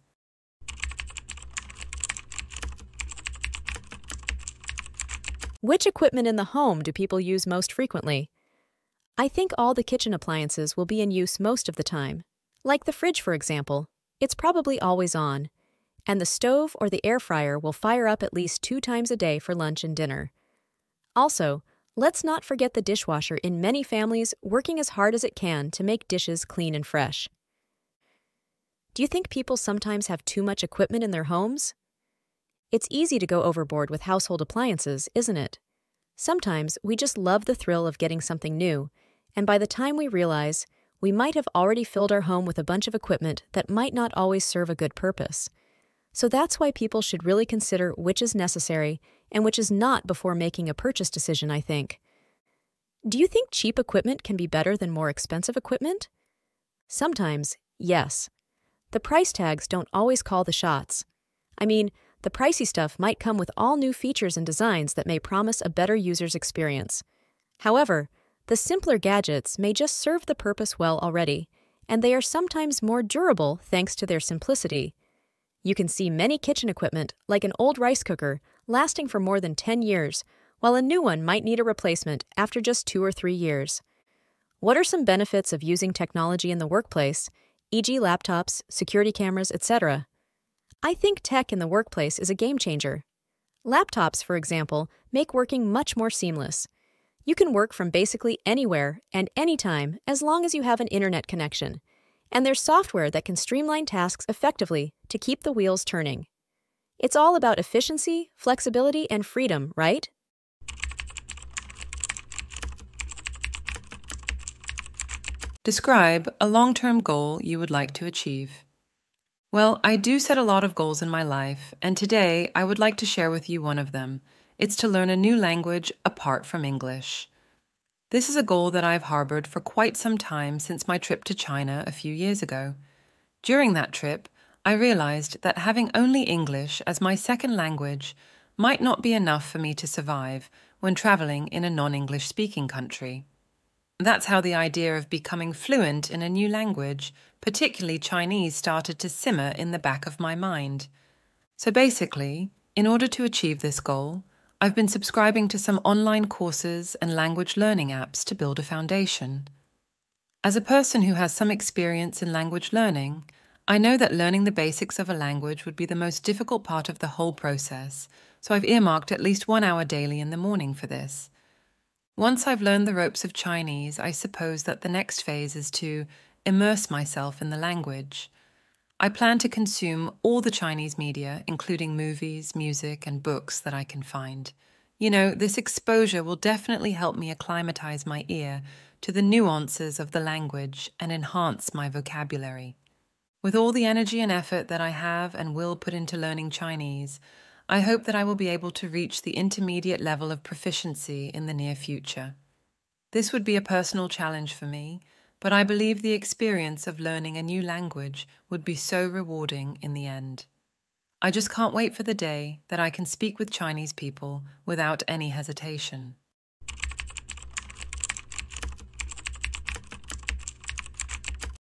Which equipment in the home do people use most frequently? I think all the kitchen appliances will be in use most of the time. Like the fridge, for example, it's probably always on, and the stove or the air fryer will fire up at least 2 times a day for lunch and dinner. Also, let's not forget the dishwasher in many families working as hard as it can to make dishes clean and fresh. Do you think people sometimes have too much equipment in their homes? It's easy to go overboard with household appliances, isn't it? Sometimes we just love the thrill of getting something new, and by the time we realize, we might have already filled our home with a bunch of equipment that might not always serve a good purpose. So that's why people should really consider which is necessary and which is not before making a purchase decision, I think. Do you think cheap equipment can be better than more expensive equipment? Sometimes, yes. The price tags don't always call the shots. I mean, the pricey stuff might come with all new features and designs that may promise a better user's experience. However, the simpler gadgets may just serve the purpose well already, and they are sometimes more durable thanks to their simplicity. You can see many kitchen equipment, like an old rice cooker, lasting for more than 10 years, while a new one might need a replacement after just 2 or 3 years. What are some benefits of using technology in the workplace, e.g. laptops, security cameras, etc.? I think tech in the workplace is a game changer. Laptops, for example, make working much more seamless. You can work from basically anywhere and anytime as long as you have an internet connection. And there's software that can streamline tasks effectively to keep the wheels turning. It's all about efficiency, flexibility, and freedom, right? Describe a long-term goal you would like to achieve. Well, I do set a lot of goals in my life, and today I would like to share with you one of them. It's to learn a new language apart from English. This is a goal that I've harbored for quite some time since my trip to China a few years ago. During that trip, I realized that having only English as my second language might not be enough for me to survive when traveling in a non-English speaking country. That's how the idea of becoming fluent in a new language, particularly Chinese, started to simmer in the back of my mind. So basically, in order to achieve this goal, I've been subscribing to some online courses and language learning apps to build a foundation. As a person who has some experience in language learning, I know that learning the basics of a language would be the most difficult part of the whole process, so I've earmarked at least 1 hour daily in the morning for this. Once I've learned the ropes of Chinese, I suppose that the next phase is to immerse myself in the language. I plan to consume all the Chinese media, including movies, music, and books that I can find. You know, this exposure will definitely help me acclimatize my ear to the nuances of the language and enhance my vocabulary. With all the energy and effort that I have and will put into learning Chinese, I hope that I will be able to reach the intermediate level of proficiency in the near future. This would be a personal challenge for me, but I believe the experience of learning a new language would be so rewarding in the end. I just can't wait for the day that I can speak with Chinese people without any hesitation.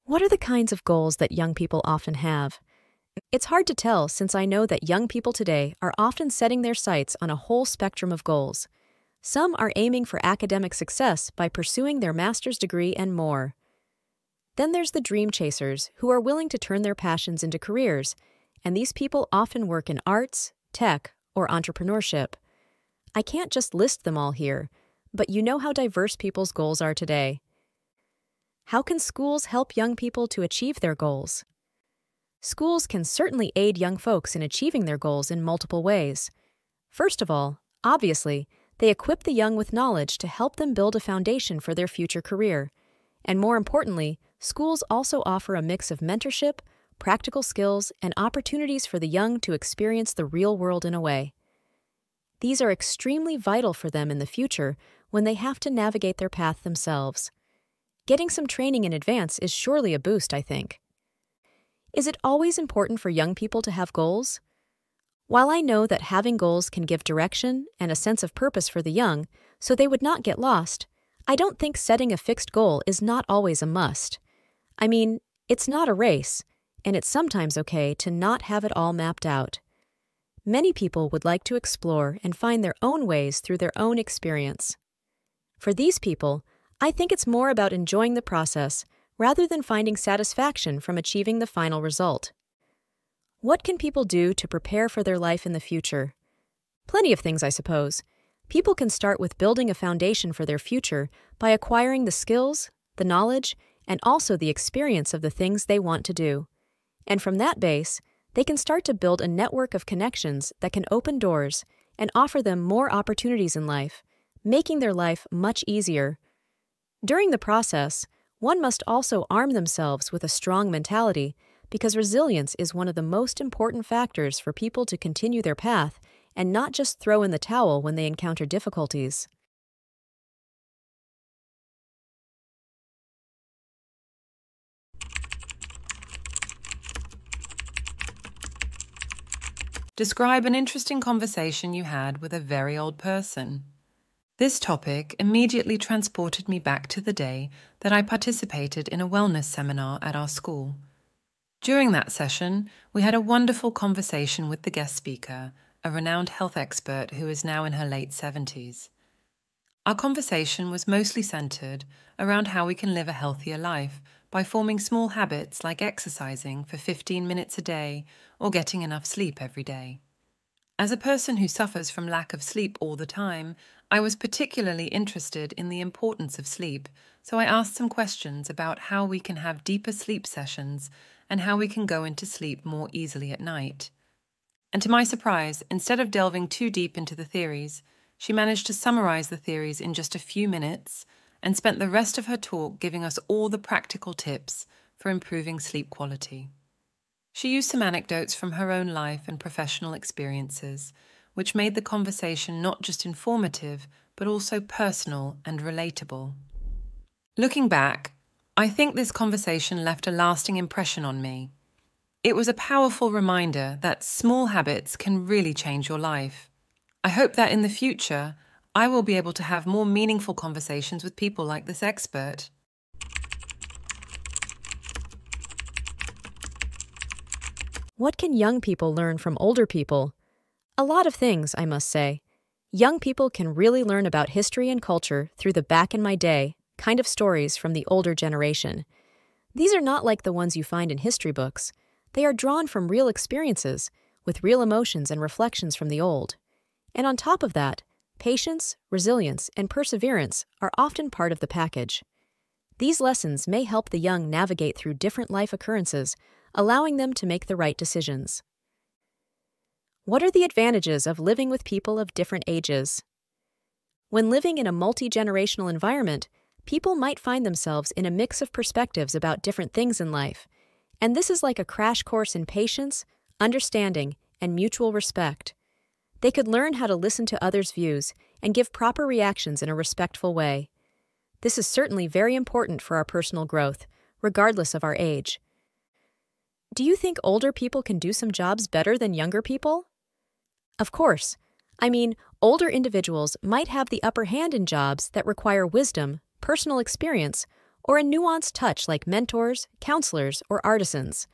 What are the kinds of goals that young people often have? It's hard to tell since I know that young people today are often setting their sights on a whole spectrum of goals. Some are aiming for academic success by pursuing their master's degree and more. Then there's the dream chasers who are willing to turn their passions into careers, and these people often work in arts, tech, or entrepreneurship. I can't just list them all here, but you know how diverse people's goals are today. How can schools help young people to achieve their goals? Schools can certainly aid young folks in achieving their goals in multiple ways. First of all, obviously, they equip the young with knowledge to help them build a foundation for their future career. And more importantly, schools also offer a mix of mentorship, practical skills, and opportunities for the young to experience the real world in a way. These are extremely vital for them in the future when they have to navigate their path themselves. Getting some training in advance is surely a boost, I think. Is it always important for young people to have goals? While I know that having goals can give direction and a sense of purpose for the young, so they would not get lost, I don't think setting a fixed goal is not always a must. I mean, it's not a race, and it's sometimes okay to not have it all mapped out. Many people would like to explore and find their own ways through their own experience. For these people, I think it's more about enjoying the process rather than finding satisfaction from achieving the final result. What can people do to prepare for their life in the future? Plenty of things, I suppose. People can start with building a foundation for their future by acquiring the skills, the knowledge, and also the experience of the things they want to do. And from that base, they can start to build a network of connections that can open doors and offer them more opportunities in life, making their life much easier. During the process, one must also arm themselves with a strong mentality because resilience is one of the most important factors for people to continue their path and not just throw in the towel when they encounter difficulties. Describe an interesting conversation you had with a very old person. This topic immediately transported me back to the day that I participated in a wellness seminar at our school. During that session, we had a wonderful conversation with the guest speaker, a renowned health expert who is now in her late 70s. Our conversation was mostly centered around how we can live a healthier life by forming small habits like exercising for 15 minutes a day or getting enough sleep every day. As a person who suffers from lack of sleep all the time, I was particularly interested in the importance of sleep, so I asked some questions about how we can have deeper sleep sessions and how we can go into sleep more easily at night. And to my surprise, instead of delving too deep into the theories, she managed to summarize the theories in just a few minutes and spent the rest of her talk giving us all the practical tips for improving sleep quality. She used some anecdotes from her own life and professional experiences, which made the conversation not just informative, but also personal and relatable. Looking back, I think this conversation left a lasting impression on me. It was a powerful reminder that small habits can really change your life. I hope that in the future, I will be able to have more meaningful conversations with people like this expert. What can young people learn from older people? A lot of things, I must say. Young people can really learn about history and culture through the back in my day kind of stories from the older generation. These are not like the ones you find in history books. They are drawn from real experiences, with real emotions and reflections from the old. And on top of that, patience, resilience, and perseverance are often part of the package. These lessons may help the young navigate through different life occurrences, allowing them to make the right decisions. What are the advantages of living with people of different ages? When living in a multi-generational environment, people might find themselves in a mix of perspectives about different things in life, and this is like a crash course in patience, understanding, and mutual respect. They could learn how to listen to others' views and give proper reactions in a respectful way. This is certainly very important for our personal growth, regardless of our age. Do you think older people can do some jobs better than younger people? Of course. I mean, older individuals might have the upper hand in jobs that require wisdom, personal experience, or a nuanced touch like mentors, counselors, or artisans.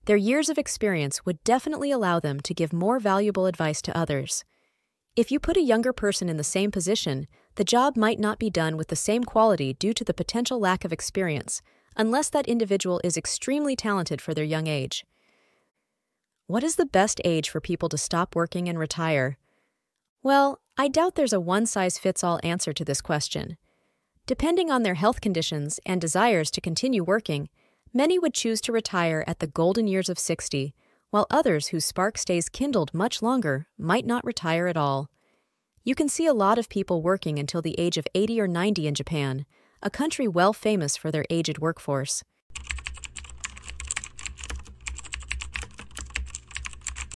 Their years of experience would definitely allow them to give more valuable advice to others. If you put a younger person in the same position, the job might not be done with the same quality due to the potential lack of experience, unless that individual is extremely talented for their young age. What is the best age for people to stop working and retire? Well, I doubt there's a one-size-fits-all answer to this question. Depending on their health conditions and desires to continue working, many would choose to retire at the golden years of 60, while others whose spark stays kindled much longer might not retire at all. You can see a lot of people working until the age of 80 or 90 in Japan, a country well famous for their aged workforce.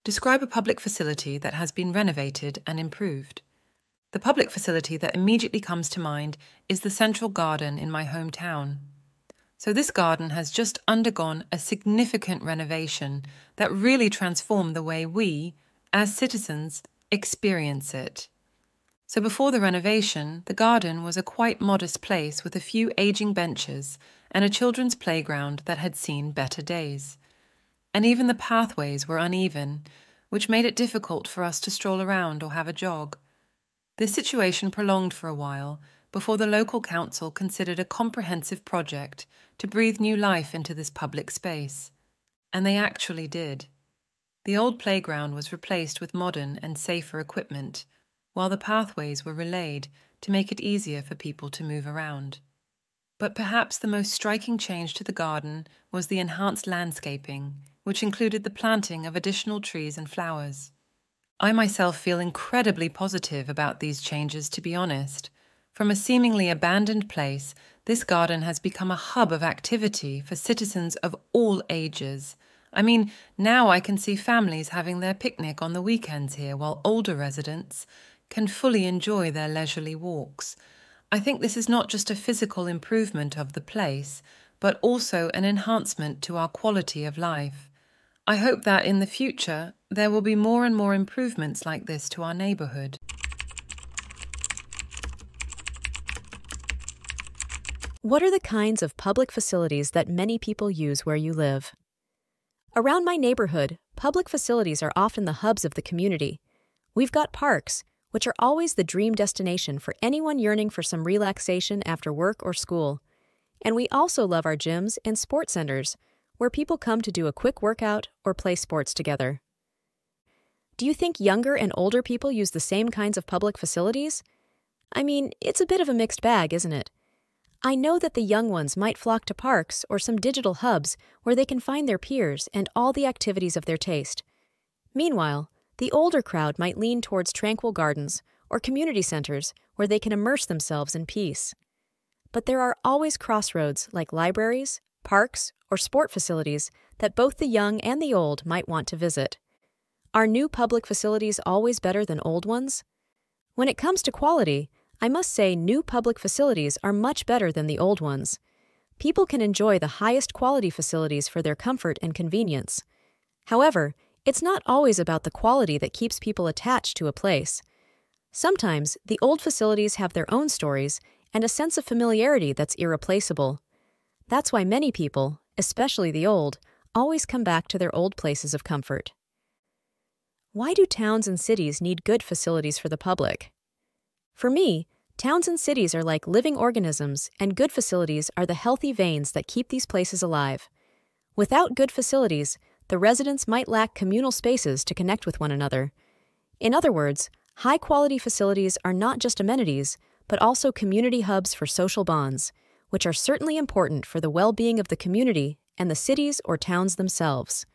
Describe a public facility that has been renovated and improved. The public facility that immediately comes to mind is the Central Garden in my hometown. So this garden has just undergone a significant renovation that really transformed the way we, as citizens, experience it. So before the renovation, the garden was a quite modest place with a few aging benches and a children's playground that had seen better days. And even the pathways were uneven, which made it difficult for us to stroll around or have a jog. This situation prolonged for a while before the local council considered a comprehensive project to breathe new life into this public space. And they actually did. The old playground was replaced with modern and safer equipment, while the pathways were relayed to make it easier for people to move around. But perhaps the most striking change to the garden was the enhanced landscaping, which included the planting of additional trees and flowers. I myself feel incredibly positive about these changes, to be honest. From a seemingly abandoned place, this garden has become a hub of activity for citizens of all ages. I mean, now I can see families having their picnic on the weekends here, while older residents can fully enjoy their leisurely walks. I think this is not just a physical improvement of the place, but also an enhancement to our quality of life. I hope that in the future, there will be more and more improvements like this to our neighborhood. What are the kinds of public facilities that many people use where you live? Around my neighborhood, public facilities are often the hubs of the community. We've got parks, which are always the dream destination for anyone yearning for some relaxation after work or school. And we also love our gyms and sports centers, where people come to do a quick workout or play sports together. Do you think younger and older people use the same kinds of public facilities? I mean, it's a bit of a mixed bag, isn't it? I know that the young ones might flock to parks or some digital hubs where they can find their peers and all the activities of their taste. Meanwhile, the older crowd might lean towards tranquil gardens or community centers where they can immerse themselves in peace. But there are always crossroads like libraries, parks, or sport facilities that both the young and the old might want to visit. Are new public facilities always better than old ones? When it comes to quality, I must say new public facilities are much better than the old ones. People can enjoy the highest quality facilities for their comfort and convenience. However, it's not always about the quality that keeps people attached to a place. Sometimes, the old facilities have their own stories and a sense of familiarity that's irreplaceable. That's why many people, especially the old, always come back to their old places of comfort. Why do towns and cities need good facilities for the public? For me, towns and cities are like living organisms, and good facilities are the healthy veins that keep these places alive. Without good facilities, the residents might lack communal spaces to connect with one another. In other words, high-quality facilities are not just amenities, but also community hubs for social bonds, which are certainly important for the well-being of the community and the cities or towns themselves.